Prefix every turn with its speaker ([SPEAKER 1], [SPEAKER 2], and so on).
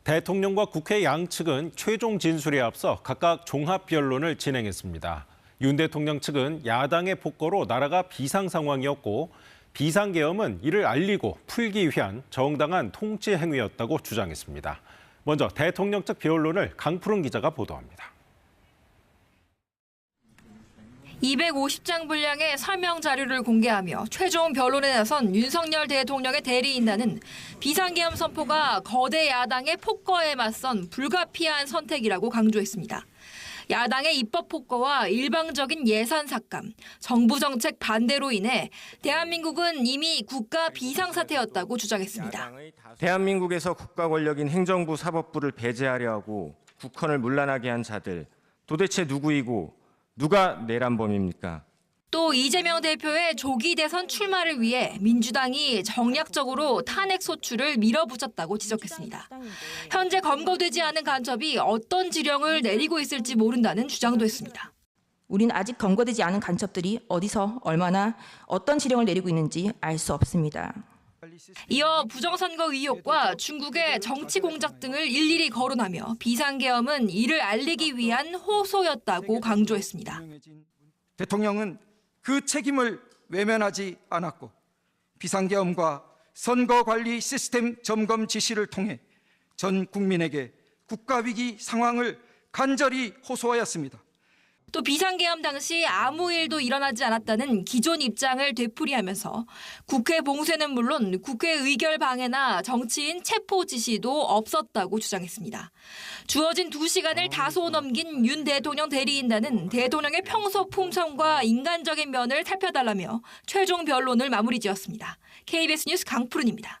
[SPEAKER 1] 대통령과 국회 양측은 최종 진술에 앞서 각각 종합 변론을 진행했습니다. 윤 대통령 측은 야당의 폭거로 나라가 비상 상황이었고 비상계엄은 이를 알리고 풀기 위한 정당한 통치 행위였다고 주장했습니다. 먼저 대통령 측 변론을 강푸른 기자가 보도합니다.
[SPEAKER 2] 250장 분량의 설명 자료를 공개하며 최종 변론에 나선 윤석열 대통령의 대리인단은 비상계엄 선포가 거대 야당의 폭거에 맞선 불가피한 선택이라고 강조했습니다. 야당의 입법 폭거와 일방적인 예산 삭감, 정부 정책 반대로 인해 대한민국은 이미 국가 비상사태였다고 주장했습니다.
[SPEAKER 3] 대한민국에서 국가 권력인 행정부, 사법부를 배제하려 하고 국헌을 문란하게 한 자들, 도대체 누구이고 누가 내란범입니까?
[SPEAKER 2] 또 이재명 대표의 조기 대선 출마를 위해 민주당이 정략적으로 탄핵 소추를 밀어붙였다고 지적했습니다. 현재 검거되지 않은 간첩이 어떤 지령을 내리고 있을지 모른다는 주장도 했습니다.
[SPEAKER 4] 우린 아직 검거되지 않은 간첩들이 어디서 얼마나 어떤 지령을 내리고 있는지 알 수 없습니다.
[SPEAKER 2] 이어 부정선거 의혹과 중국의 정치 공작 등을 일일이 거론하며 비상계엄은 이를 알리기 위한 호소였다고 강조했습니다.
[SPEAKER 5] 대통령은 그 책임을 외면하지 않았고 비상계엄과 선거관리 시스템 점검 지시를 통해 전 국민에게 국가위기 상황을 간절히 호소하였습니다.
[SPEAKER 2] 또 비상계엄 당시 아무 일도 일어나지 않았다는 기존 입장을 되풀이하면서 국회 봉쇄는 물론 국회 의결 방해나 정치인 체포 지시도 없었다고 주장했습니다. 주어진 2시간을 다소 넘긴 윤 대통령 대리인단은 대통령의 평소 품성과 인간적인 면을 살펴달라며 최종 변론을 마무리 지었습니다. KBS 뉴스 강푸른입니다.